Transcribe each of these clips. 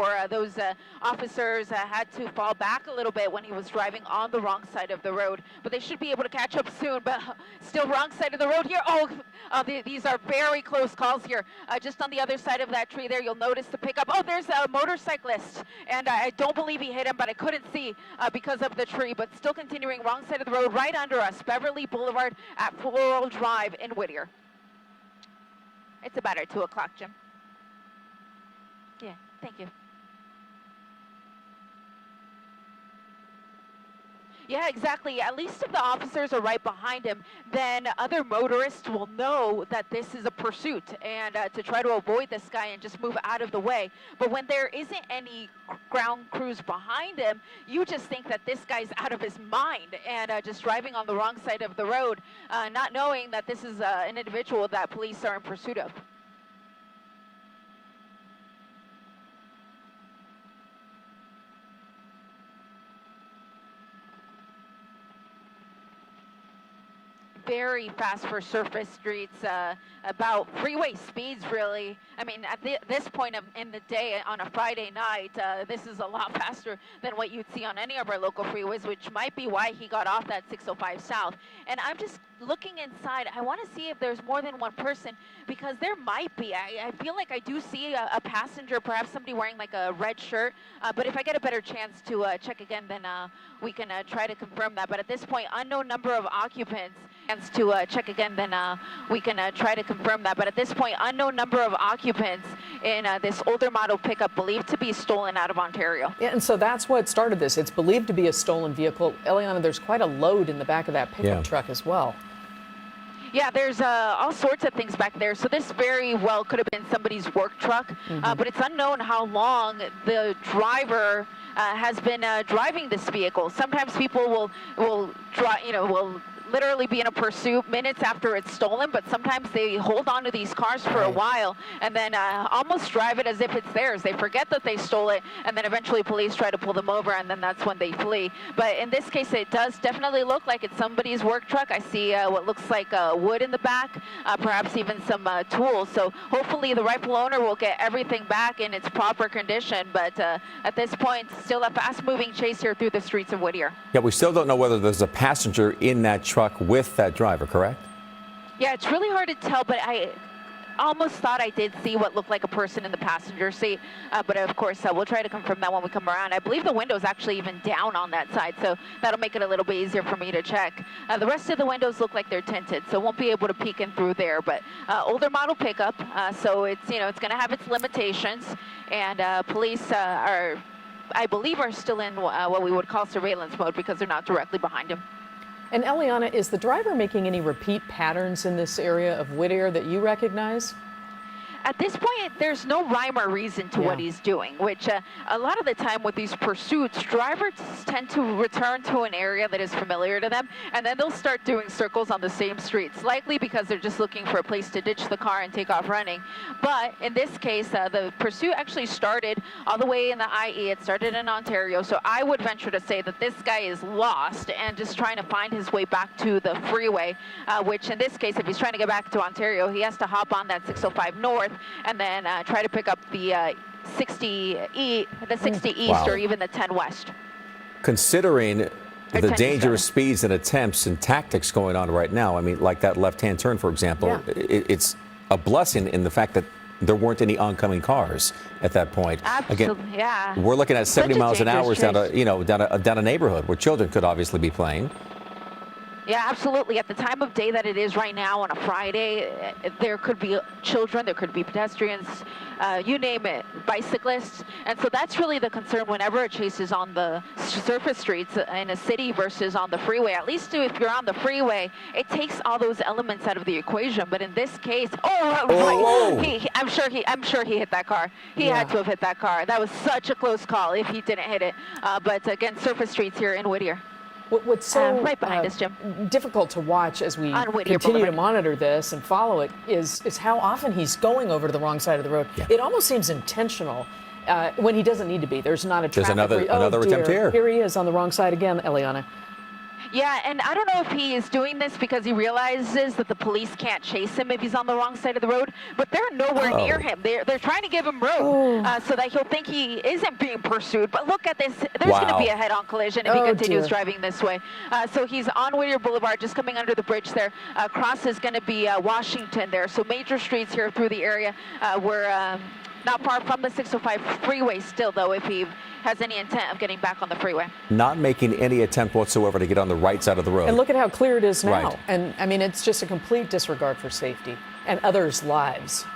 for those officers had to fall back a little bit when he was driving on the wrong side of the road. But they should be able to catch up soon. But still wrong side of the road here. These are very close calls here. Just on the other side of that tree there, you'll notice the pickup. Oh, there's a motorcyclist. And I don't believe he hit him, but I couldn't see because of the tree. But still continuing wrong side of the road right under us, Beverly Boulevard at Floral Drive in Whittier. It's about at 2 o'clock, Jim. Yeah, thank you. Yeah, exactly. At least if the officers are right behind him, then other motorists will know that this is a pursuit and to try to avoid this guy and just move out of the way. But when there isn't any ground crews behind him, you just think that this guy's out of his mind and just driving on the wrong side of the road, not knowing that this is an individual that police are in pursuit of. Very fast for surface streets, about freeway speeds, really. I mean, at this point in the day on a Friday night, this is a lot faster than what you'd see on any of our local freeways, which might be why he got off that 605 South. And I'm just looking inside. I want to see if there's more than one person, because there might be. I feel like I do see a passenger, perhaps somebody wearing like a red shirt. But if I get a better chance to check again, then we can try to confirm that. But at this point, unknown number of occupants. To check again, then we can try to confirm that. But at this point, unknown number of occupants in this older model pickup believed to be stolen out of Ontario. Yeah, and so that's what started this. It's believed to be a stolen vehicle. Eliana, there's quite a load in the back of that pickup truck as well. Yeah, there's all sorts of things back there. So this very well could have been somebody's work truck, but it's unknown how long the driver has been driving this vehicle. Sometimes people will literally be in a pursuit minutes after it's stolen, but sometimes they hold on to these cars for a while and then almost drive it as if it's theirs. They forget that they stole it, and then eventually police try to pull them over, and then that's when they flee. But in this case, it does definitely look like it's somebody's work truck. I see what looks like wood in the back, perhaps even some tools. So hopefully the rightful owner will get everything back in its proper condition. But at this point, still a fast-moving chase here through the streets of Whittier. Yeah, we still don't know whether there's a passenger in that truck with that driver, correct? Yeah, it's really hard to tell, but I almost thought I did see what looked like a person in the passenger seat. But of course, we'll try to confirm that when we come around. I believe the window's actually even down on that side, so that'll make it a little bit easier for me to check. The rest of the windows look like they're tinted, so won't be able to peek in through there. But older model pickup, so it's it's going to have its limitations, and police I believe, are still in what we would call surveillance mode because they're not directly behind him. And Eliana, is the driver making any repeat patterns in this area of Whittier that you recognize? At this point, there's no rhyme or reason to what he's doing, which a lot of the time with these pursuits, drivers tend to return to an area that is familiar to them, and then they'll start doing circles on the same streets, likely because they're just looking for a place to ditch the car and take off running. But in this case, the pursuit actually started all the way in the IE. It started in Ontario, so I would venture to say that this guy is lost and just trying to find his way back to the freeway, which in this case, if he's trying to get back to Ontario, he has to hop on that 605 North and then try to pick up the 60 East or even the 10 West. Considering the dangerous speeds and attempts and tactics going on right now, I mean, like that left-hand turn, for example, it's a blessing in the fact that there weren't any oncoming cars at that point. Absolutely, again, we're looking at 70 miles an hour down a neighborhood where children could obviously be playing. Yeah, absolutely. At the time of day that it is right now on a Friday, there could be children, there could be pedestrians, you name it, bicyclists. And so that's really the concern whenever a chase is on the surface streets in a city versus on the freeway. At least if you're on the freeway, it takes all those elements out of the equation. But in this case, I'm sure he hit that car. He had to have hit that car. That was such a close call if he didn't hit it. But again, surface streets here in Whittier. What's so right behind us, Jim, difficult to watch as we continue to monitor this and follow it is how often he's going over to the wrong side of the road. Yeah. It almost seems intentional when he doesn't need to be. There's not a traffic. There's another attempt here. Here he is on the wrong side again, Eliana. Yeah, and I don't know if he is doing this because he realizes that the police can't chase him if he's on the wrong side of the road, but they're nowhere near him. They're trying to give him room so that he'll think he isn't being pursued. But look at this. There's going to be a head-on collision if he continues driving this way. So he's on Whittier Boulevard, just coming under the bridge there. Across is going to be Washington there. So major streets here through the area. We're not far from the 605 freeway still, though, if he has any intent of getting back on the freeway. Not making any attempt whatsoever to get on the right side of the road. And look at how clear it is now. Right. And I mean, it's just a complete disregard for safety and others' lives.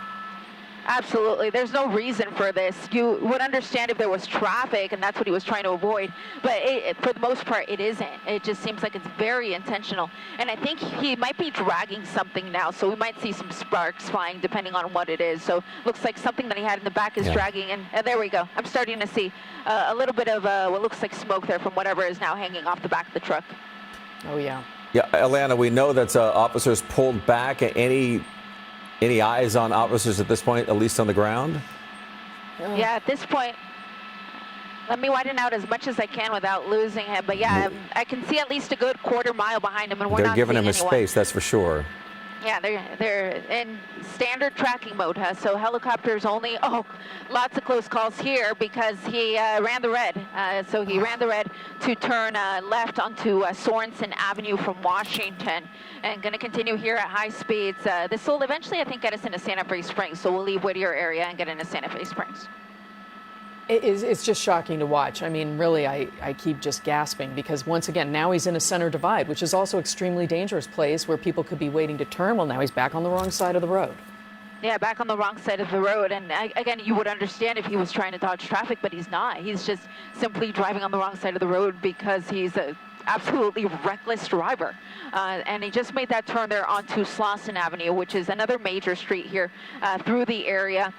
Absolutely. There's no reason for this. You would understand if there was traffic and that's what he was trying to avoid. But for the most part, it isn't. It just seems like it's very intentional. And I think he might be dragging something now. So we might see some sparks flying depending on what it is. So looks like something that he had in the back is dragging. And there we go. I'm starting to see a little bit of what looks like smoke there from whatever is now hanging off the back of the truck. Oh, yeah. Yeah, Alanna, we know that officers pulled back. Any eyes on officers at this point, at least on the ground? Yeah, at this point, let me widen out as much as I can without losing him. But yeah, I can see at least a good quarter mile behind him, and we're not giving him seeing a space, that's for sure. Yeah, they're in standard tracking mode, so helicopters only. Oh, lots of close calls here because he ran the red. So he ran the red to turn left onto Sorensen Avenue from Washington, and going to continue here at high speeds. This will eventually, I think, get us into Santa Fe Springs. So we'll leave Whittier area and get into Santa Fe Springs. It's just shocking to watch. I mean, really, I keep just gasping because once again, now he's in a center divide, which is also extremely dangerous place where people could be waiting to turn. Well, now he's back on the wrong side of the road. Yeah, back on the wrong side of the road. And again, you would understand if he was trying to dodge traffic, but he's not. He's just simply driving on the wrong side of the road because he's a absolutely reckless driver. And he just made that turn there onto Slauson Avenue, which is another major street here through the area.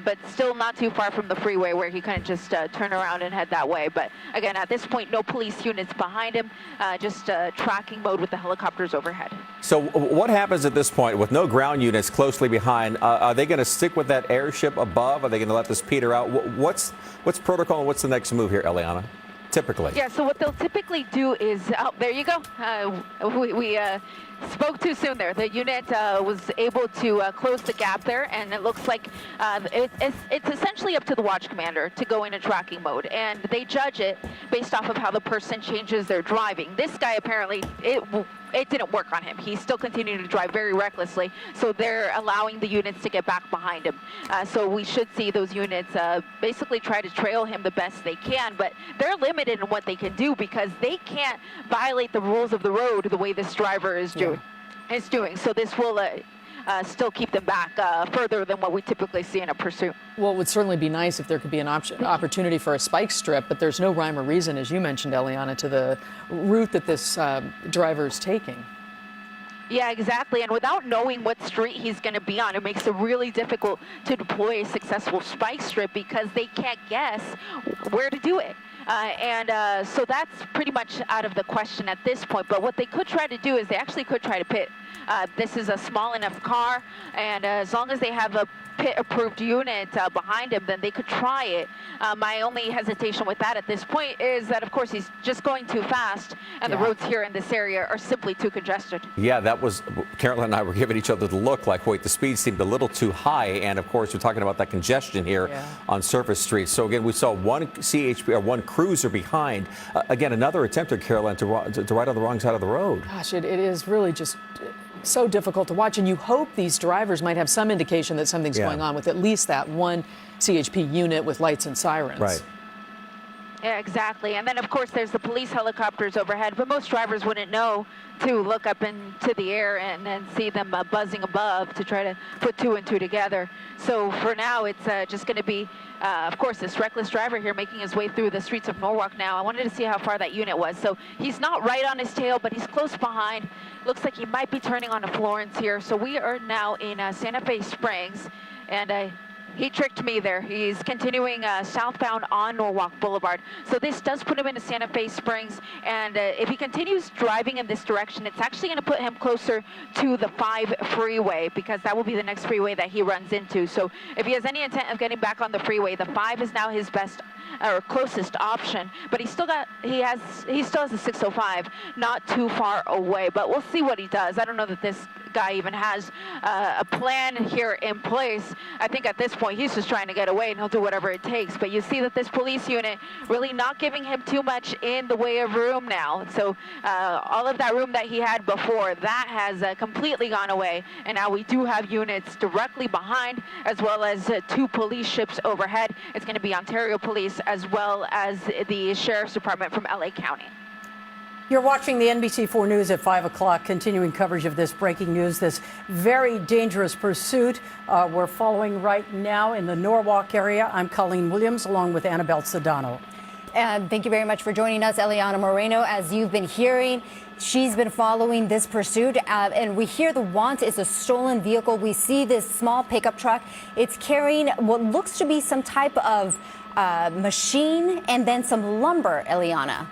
But still not too far from the freeway where he couldn't just turn around and head that way. But again, at this point, no police units behind him, just tracking mode with the helicopters overhead. So what happens at this point with no ground units closely behind? Are they going to stick with that airship above? Are they going to let this peter out? What's protocol and what's the next move here, Eliana? Typically. Yeah, so what they'll typically do is, there you go. We spoke too soon there. The unit was able to close the gap there, and it looks like it's essentially up to the watch commander to go into tracking mode, and they judge it based off of how the person changes their driving. This guy apparently, it didn't work on him. He's still continuing to drive very recklessly, so they're allowing the units to get back behind him. So we should see those units basically try to trail him the best they can, but they're limited in what they can do because they can't violate the rules of the road the way this driver is doing. So this will still keep them back further than what we typically see in a pursuit. Well, it would certainly be nice if there could be an opportunity for a spike strip, but there's no rhyme or reason, as you mentioned, Eliana, to the route that this driver is taking. Yeah, exactly. And without knowing what street he's going to be on, it makes it really difficult to deploy a successful spike strip because they can't guess where to do it. So that's pretty much out of the question at this point. But what they could try to do is they actually could try to pit. This is a small enough car, and as long as they have a pit-approved unit behind him, then they could try it. My only hesitation with that at this point is that, of course, he's just going too fast, and the roads here in this area are simply too congested. Yeah, that was, Carolyn and I were giving each other the look like, wait, the speed seemed a little too high, and of course, we're talking about that congestion here on surface streets. So again, we saw one CHP or one cruiser behind. Again, another attempt at Carolyn to ride on the wrong side of the road. Gosh, it is really just so difficult to watch, and you hope these drivers might have some indication that something's going on with at least that one CHP unit with lights and sirens. Right. Yeah, exactly. And then, of course, there's the police helicopters overhead, but most drivers wouldn't know to look up into the air and then see them buzzing above to try to put two and two together. So for now, it's just going to be, of course, this reckless driver here making his way through the streets of Norwalk now. I wanted to see how far that unit was. So he's not right on his tail, but he's close behind. Looks like he might be turning onto Florence here. So we are now in Santa Fe Springs, and He tricked me there. He's continuing southbound on Norwalk Boulevard. So this does put him into Santa Fe Springs. And if he continues driving in this direction, it's actually going to put him closer to the 5 freeway, because that will be the next freeway that he runs into. So if he has any intent of getting back on the freeway, the 5 is now his best or closest option. But he still has a 605 not too far away. But we'll see what he does. I don't know that this guy even has a plan here in place. I think at this point he's just trying to get away, and he'll do whatever it takes. But you see that this police unit really not giving him too much in the way of room now. So all of that room that he had before, that has completely gone away. And now we do have units directly behind, as well as 2 police ships overhead. It's going to be Ontario Police as well as the Sheriff's Department from LA County. You're watching the NBC4 News at 5 o'clock, continuing coverage of this breaking news, this very dangerous pursuit we're following right now in the Norwalk area. I'm Colleen Williams, along with Annabelle Sedano. And thank you very much for joining us, Eliana Moreno. As you've been hearing, she's been following this pursuit, and we hear the want is a stolen vehicle. We see this small pickup truck. It's carrying what looks to be some type of machine and then some lumber, Eliana.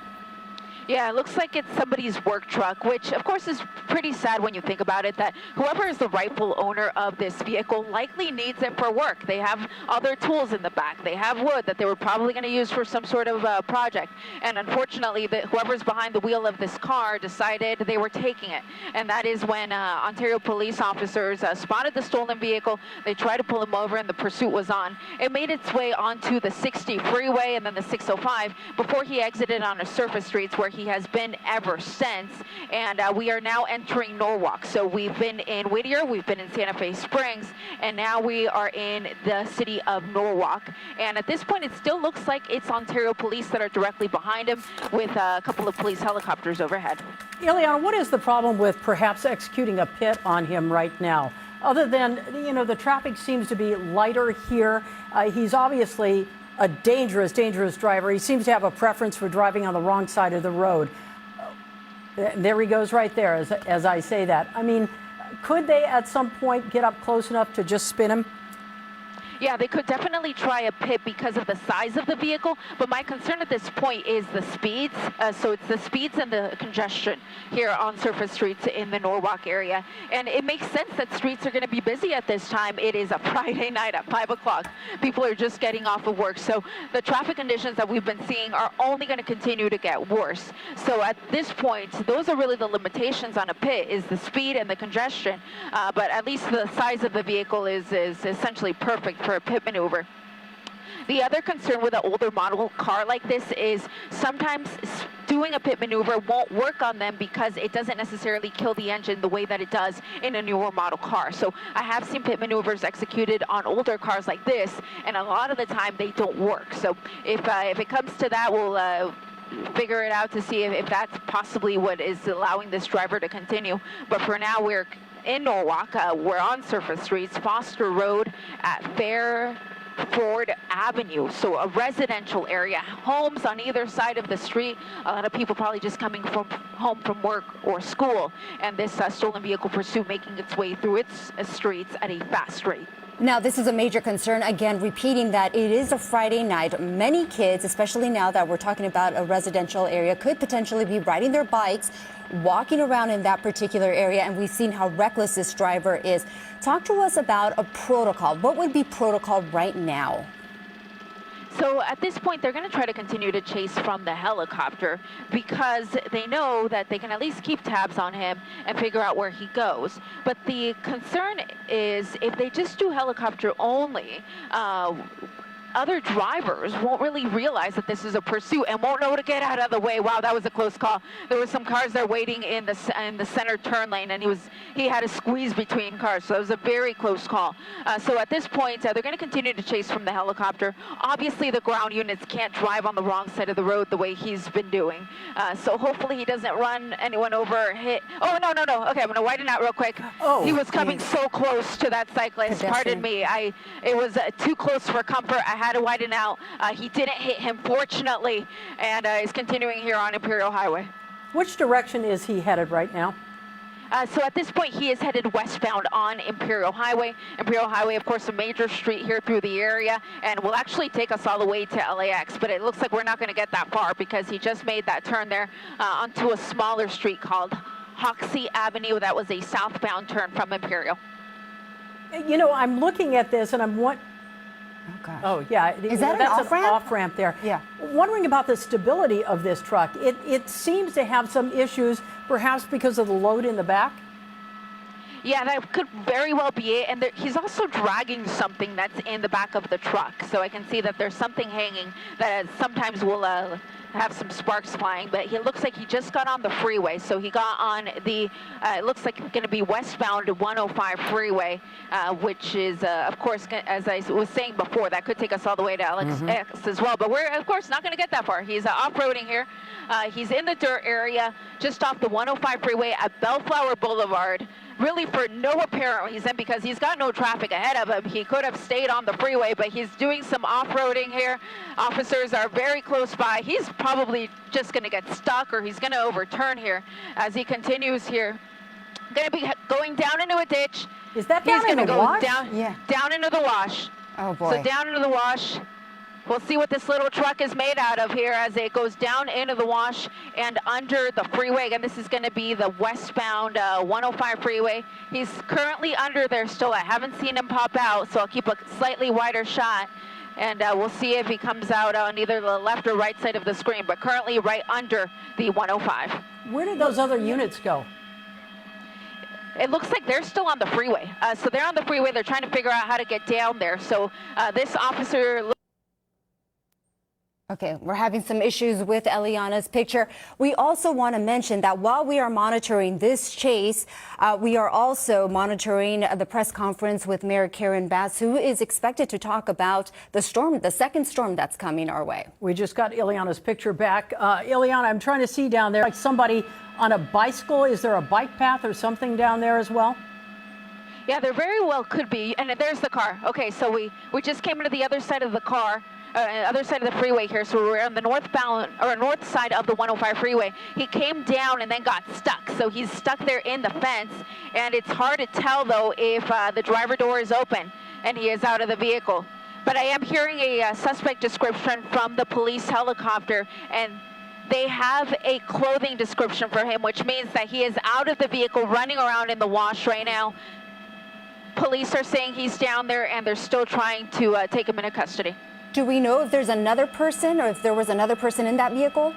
Yeah, it looks like it's somebody's work truck, which of course is pretty sad when you think about it, that whoever is the rightful owner of this vehicle likely needs it for work. They have other tools in the back. They have wood that they were probably going to use for some sort of project. And unfortunately, whoever's behind the wheel of this car decided they were taking it. And that is when Ontario police officers spotted the stolen vehicle. They tried to pull him over, and the pursuit was on. It made its way onto the 60 freeway and then the 605 before he exited on a surface streets, where he has been ever since. And we are now entering Norwalk. So we've been in Whittier, we've been in Santa Fe Springs, and now we are in the city of Norwalk. And at this point, it still looks like it's Ontario police that are directly behind him, with a couple of police helicopters overhead. Ileana, what is the problem with perhaps executing a pit on him right now? Other than, the traffic seems to be lighter here. He's obviously a dangerous driver. He seems to have a preference for driving on the wrong side of the road. There he goes right there as I say that. I mean, could they at some point get up close enough to just spin him? Yeah, they could definitely try a pit because of the size of the vehicle, but my concern at this point is the speeds. So it's the speeds and the congestion here on surface streets in the Norwalk area. And it makes sense that streets are going to be busy at this time. It is a Friday night at 5 o'clock. People are just getting off of work. So the traffic conditions that we've been seeing are only going to continue to get worse. So at this point, those are really the limitations on a pit, is the speed and the congestion. But at least the size of the vehicle is essentially perfect for a pit maneuver. The other concern with an older model car like this is sometimes doing a pit maneuver won't work on them because it doesn't necessarily kill the engine the way that it does in a newer model car. So I have seen pit maneuvers executed on older cars like this, and a lot of the time they don't work. So if it comes to that, we'll figure it out to see if that's possibly what is allowing this driver to continue. But for now, we're in Norwalk. We're on surface streets, Foster Road at Fairford Avenue, so a residential area, homes on either side of the street. A lot of people probably just coming home from work or school, and this stolen vehicle pursuit making its way through its streets at a fast rate. Now, this is a major concern. Again, repeating that it is a Friday night. Many kids, especially now that we're talking about a residential area, could potentially be riding their bikes, walking around in that particular area. And we've seen how reckless this driver is. Talk to us about a protocol. What would be protocol right now? So at this point, they're going to try to continue to chase from the helicopter because they know that they can at least keep tabs on him and figure out where he goes. But the concern is if they just do helicopter only, other drivers won't really realize that this is a pursuit and won't know to get out of the way. Wow, that was a close call. There were some cars there waiting in the center turn lane, and he had to squeeze between cars. So it was a very close call. So at this point, they're going to continue to chase from the helicopter. Obviously, the ground units can't drive on the wrong side of the road the way he's been doing. So hopefully he doesn't run anyone over, hit. Oh, no. Okay, I'm going to widen out real quick. Oh, he was coming so close to that cyclist. Pardon me. It was too close for comfort. I had to widen out. He didn't hit him, fortunately, and is continuing here on Imperial Highway. Which direction is he headed right now? So at this point, he is headed westbound on Imperial Highway. Imperial Highway, of course, a major street here through the area, and will actually take us all the way to LAX. But it looks like we're not going to get that far because he just made that turn there onto a smaller street called Hoxie Avenue. That was a southbound turn from Imperial. You know, I'm looking at this and I'm what. Oh, gosh. Oh, yeah. Is that that's an off-ramp? Off-ramp there. Yeah. Wondering about the stability of this truck. It seems to have some issues, perhaps because of the load in the back. Yeah, that could very well be it. And he's also dragging something that's in the back of the truck. So I can see that there's something hanging that sometimes will have some sparks flying. But he looks like he just got on the freeway. So he got on the, it looks like going to be westbound 105 freeway, which is, of course, as I was saying before, that could take us all the way to LAX as well. But we're, of course, not going to get that far. He's off-roading here. He's in the dirt area just off the 105 freeway at Bellflower Boulevard. Really for no apparent reason, because he's got no traffic ahead of him. He could have stayed on the freeway, but he's doing some off-roading here. Officers are very close by. He's probably just going to get stuck, or he's going to overturn here as he continues here. Going to be going down into a ditch. Is that He's down in going the to go wash? down into the wash. Oh, boy. So down into the wash. We'll see what this little truck is made out of here as it goes down into the wash and under the freeway. Again, this is going to be the westbound 105 freeway. He's currently under there still. I haven't seen him pop out, so I'll keep a slightly wider shot. And we'll see if he comes out on either the left or right side of the screen, but currently right under the 105. Where did those other units go? It looks like they're still on the freeway. So they're on the freeway. They're trying to figure out how to get down there. So this officer... Okay, we're having some issues with Eliana's picture. We also want to mention that while we are monitoring this chase, we are also monitoring the press conference with Mayor Karen Bass, who is expected to talk about the storm, the second storm that's coming our way. We just got Eliana's picture back. Eliana, I'm trying to see down there, like somebody on a bicycle. Is there a bike path or something down there as well? Yeah, there very well could be. And there's the car. Okay, so we just came into the other side of the car. Other side of the freeway here, so we're on the northbound or north side of the 105 freeway. He came down and then got stuck, so he's stuck there in the fence, and it's hard to tell though if the driver door is open and he is out of the vehicle. But I am hearing a suspect description from the police helicopter, and they have a clothing description for him, which means that he is out of the vehicle running around in the wash right now. Police are saying he's down there, and they're still trying to take him into custody. Do we know if there's another person or if there was another person in that vehicle?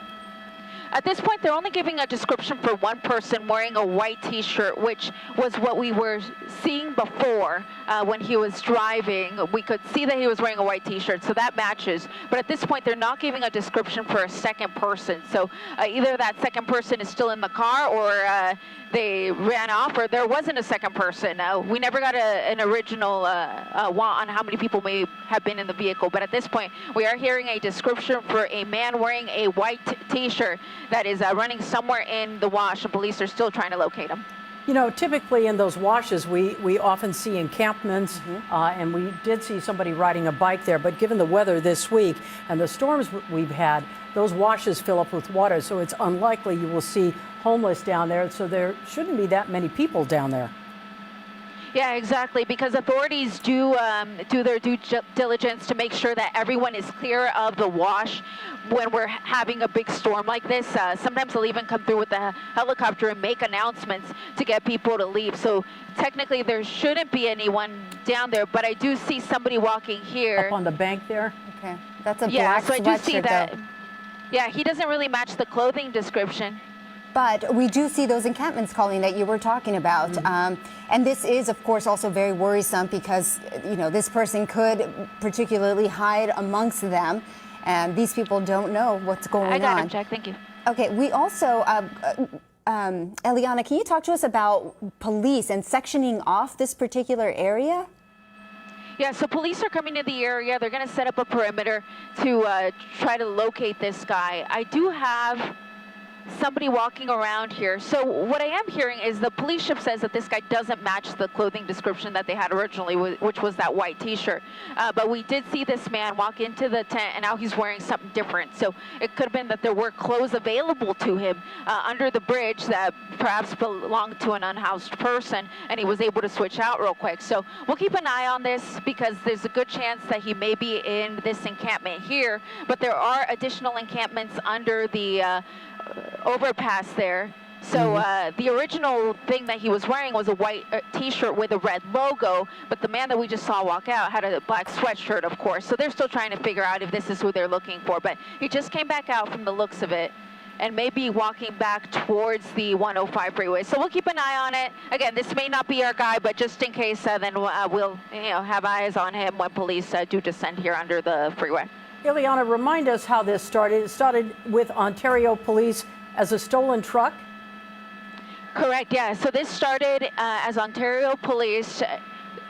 At this point, they're only giving a description for one person wearing a white T-shirt, which was what we were seeing before when he was driving. We could see that he was wearing a white T-shirt, so that matches. But at this point, they're not giving a description for a second person. So either that second person is still in the car, or they ran off, or there wasn't a second person. We never got an original on how many people may have been in the vehicle. But at this point, we are hearing a description for a man wearing a white T-shirt that is running somewhere in the wash, and police are still trying to locate him. You know, typically in those washes, we often see encampments, and we did see somebody riding a bike there. But given the weather this week and the storms we've had, those washes fill up with water, so it's unlikely you will see homeless down there. So there shouldn't be that many people down there. Yeah, exactly, because authorities do their due diligence to make sure that everyone is clear of the wash when we're having a big storm like this. Sometimes they'll even come through with the helicopter and make announcements to get people to leave. So technically there shouldn't be anyone down there, but I do see somebody walking here. Up on the bank there? Okay, that's a black so I do see sweatshirt, that. though. Yeah, he doesn't really match the clothing description. But we do see those encampments, Colleen, that you were talking about. And this is, of course, also very worrisome because, you know, this person could particularly hide amongst them. And these people don't know what's going on. I got him, Jack. Thank you. Okay, we also, Eliana, can you talk to us about police and sectioning off this particular area? Yeah, so police are coming to the area. They're going to set up a perimeter to try to locate this guy. I do have somebody walking around here. So what I am hearing is the police chief says that this guy doesn't match the clothing description that they had originally, which was that white T-shirt. But we did see this man walk into the tent, and now he's wearing something different. So it could have been that there were clothes available to him under the bridge that perhaps belonged to an unhoused person, and he was able to switch out real quick. So we'll keep an eye on this because there's a good chance that he may be in this encampment here, but there are additional encampments under the overpass there. So the original thing that he was wearing was a white T-shirt with a red logo, but the man that we just saw walk out had a black sweatshirt, of course. So they're still trying to figure out if this is who they're looking for. But he just came back out from the looks of it and may be walking back towards the 105 freeway. So we'll keep an eye on it. Again, this may not be our guy, but just in case, then we'll have eyes on him when police do descend here under the freeway. Ileana, remind us how this started. It started with Ontario Police as a stolen truck? Correct, yeah. So this started as Ontario Police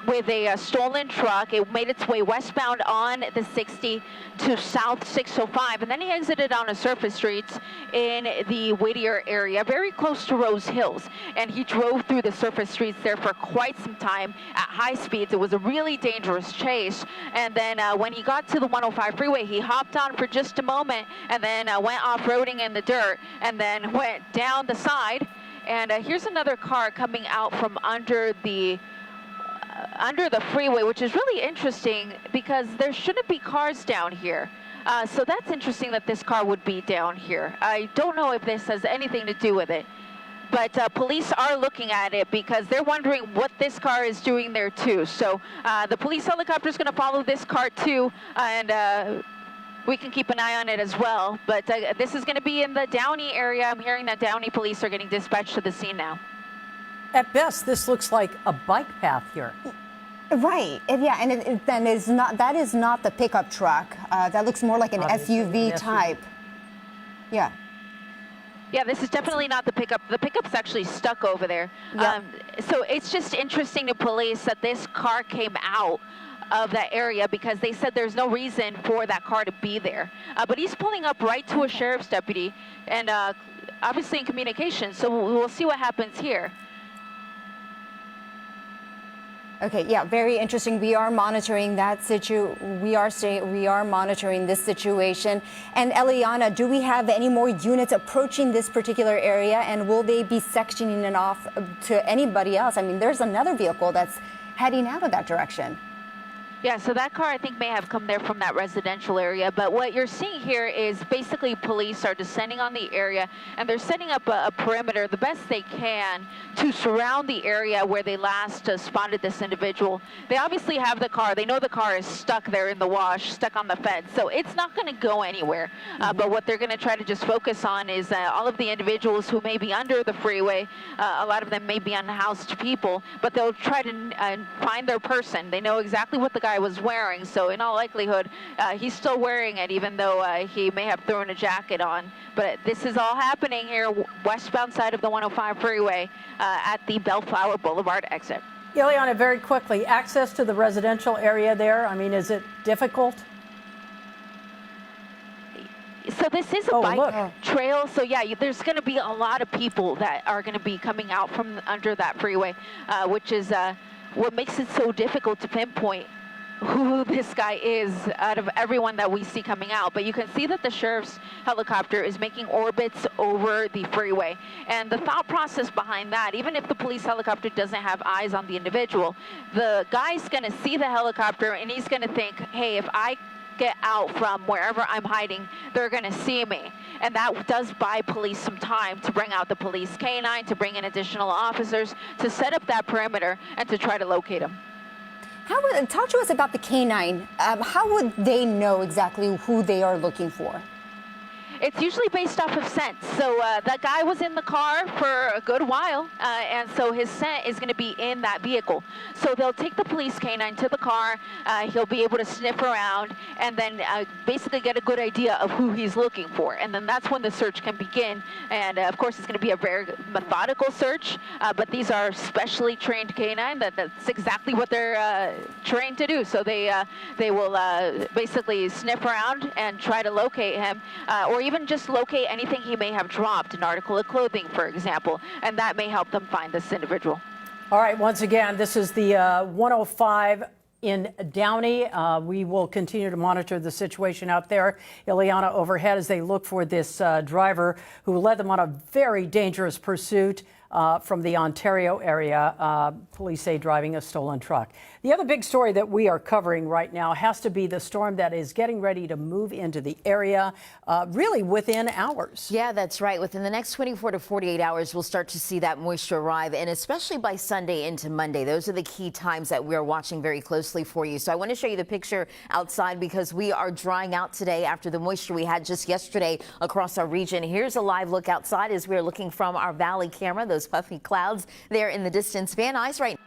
with a stolen truck. It made its way westbound on the 60 to South 605, and then he exited on a surface streets in the Whittier area, very close to Rose Hills. And he drove through the surface streets there for quite some time at high speeds. It was a really dangerous chase. And then when he got to the 105 freeway, he hopped on for just a moment and then went off-roading in the dirt and then went down the side. And here's another car coming out from under the freeway, which is really interesting because there shouldn't be cars down here. So that's interesting that this car would be down here. I don't know if this has anything to do with it, but police are looking at it because they're wondering what this car is doing there too. So the police helicopter is going to follow this car too, and we can keep an eye on it as well. But this is going to be in the Downey area. I'm hearing that Downey police are getting dispatched to the scene now. At best, this looks like a bike path here. Right. Yeah, and then that is not the pickup truck. That looks more like an SUV type. Yeah. Yeah, this is definitely not the pickup. The pickup's actually stuck over there. Yep. So it's just interesting to police that this car came out of that area because they said there's no reason for that car to be there. But he's pulling up right to a sheriff's deputy and obviously in communication. So we'll see what happens here. Okay, yeah, very interesting. We are monitoring that we are monitoring this situation. And Eliana, do we have any more units approaching this particular area, and will they be sectioning it off to anybody else? I mean, there's another vehicle that's heading out of that direction. Yeah, so that car I think may have come there from that residential area, but what you're seeing here is basically police are descending on the area and they're setting up a perimeter the best they can to surround the area where they last spotted this individual. They obviously have the car. They know the car is stuck there in the wash, stuck on the fence, so it's not going to go anywhere. But what they're going to try to just focus on is all of the individuals who may be under the freeway. A lot of them may be unhoused people, but they'll try to find their person. They know exactly what the guy was wearing, so in all likelihood he's still wearing it, even though he may have thrown a jacket on. But this is all happening here westbound side of the 105 freeway at the Bellflower Boulevard exit. Ileana, very quickly, access to the residential area there, I mean, is it difficult? So this is a bike trail, so yeah, there's going to be a lot of people that are going to be coming out from under that freeway, which is what makes it so difficult to pinpoint who this guy is out of everyone that we see coming out. But you can see that the sheriff's helicopter is making orbits over the freeway. And the thought process behind that, even if the police helicopter doesn't have eyes on the individual, the guy's going to see the helicopter and he's going to think, hey, if I get out from wherever I'm hiding, they're going to see me. And that does buy police some time to bring out the police canine, to bring in additional officers, to set up that perimeter and to try to locate him. Talk to us about the canine. How would they know exactly who they are looking for? It's usually based off of scent. So that guy was in the car for a good while, and so his scent is going to be in that vehicle. So they'll take the police canine to the car. He'll be able to sniff around and then basically get a good idea of who he's looking for. And then that's when the search can begin. And of course, it's going to be a very methodical search, but these are specially trained canine. That's exactly what they're trained to do. So they will basically sniff around and try to locate him, or even just locate anything he may have dropped, an article of clothing, for example, and that may help them find this individual. All right, once again, this is the 105 in Downey. We will continue to monitor the situation out there. Ileana overhead as they look for this driver who led them on a very dangerous pursuit from the Ontario area. Police say driving a stolen truck. The other big story that we are covering right now has to be the storm that is getting ready to move into the area really within hours. Yeah, that's right. Within the next 24 to 48 hours, we'll start to see that moisture arrive, and especially by Sunday into Monday. Those are the key times that we're watching very closely for you. So I want to show you the picture outside because we are drying out today after the moisture we had just yesterday across our region. Here's a live look outside as we're looking from our valley camera. Those puffy clouds there in the distance. Van Nuys right now.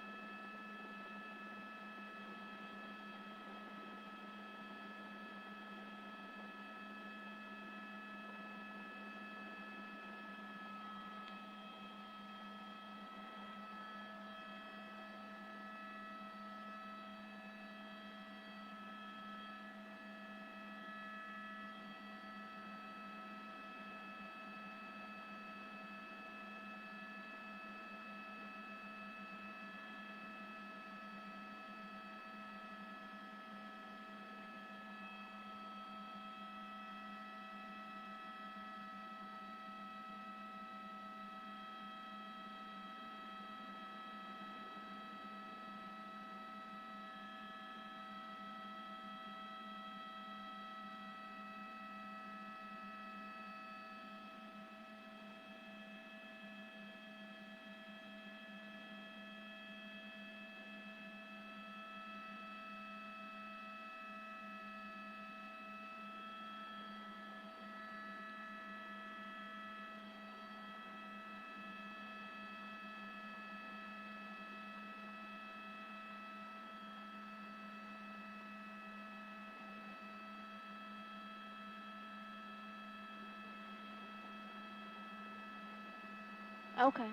Okay.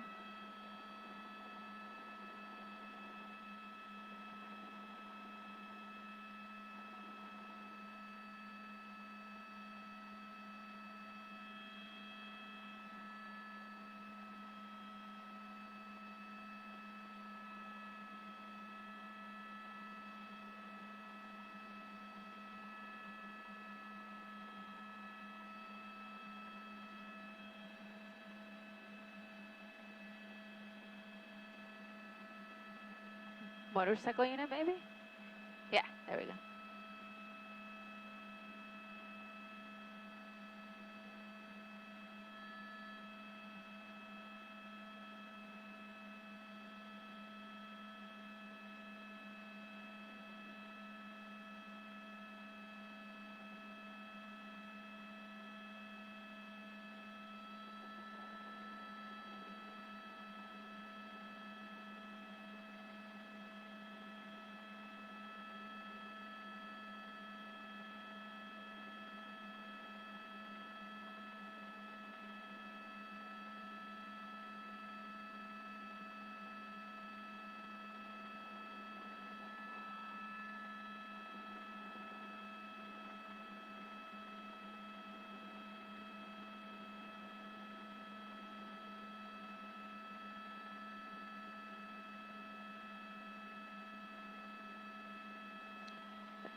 Motorcycle unit, maybe? Yeah, there we go.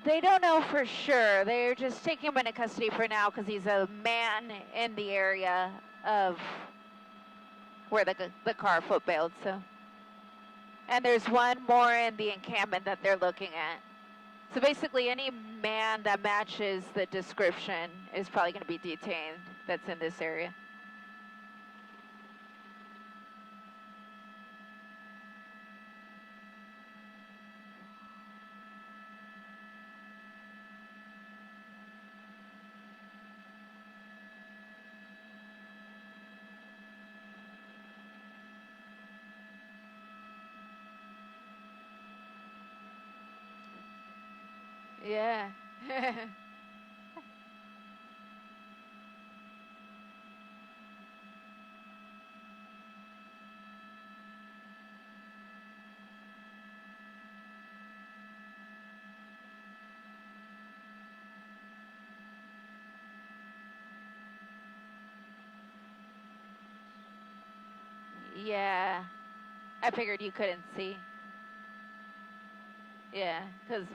They don't know for sure. They're just taking him into custody for now because he's a man in the area of where the car foot bailed. So, and there's one more in the encampment that they're looking at. So basically, any man that matches the description is probably going to be detained that's in this area. Yeah. Yeah. I figured you couldn't see. Yeah, because...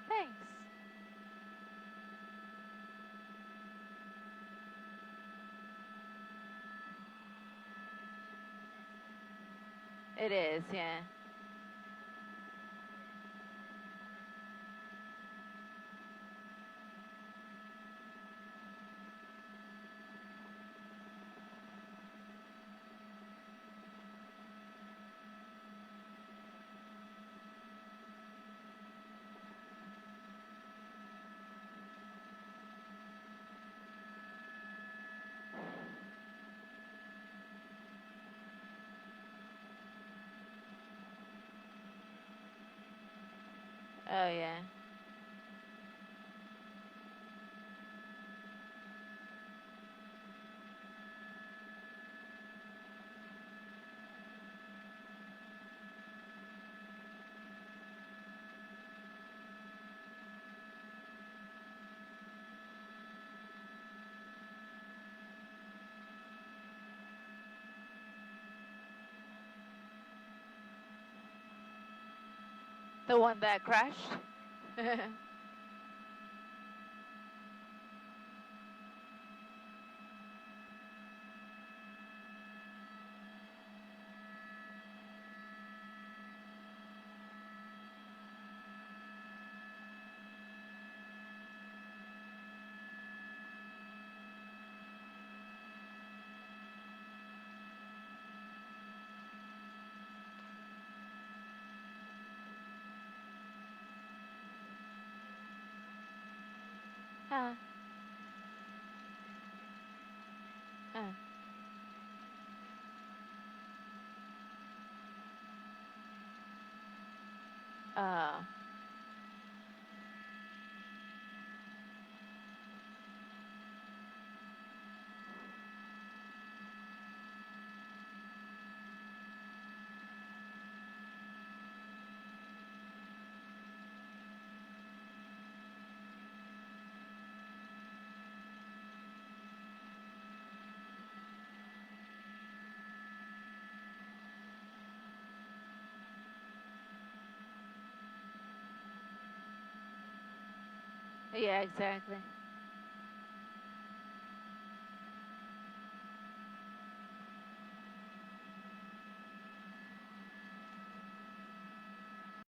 Thanks. It is, yeah. Oh, yeah. The one that crashed? Huh. Huh. Uh. Yeah, exactly.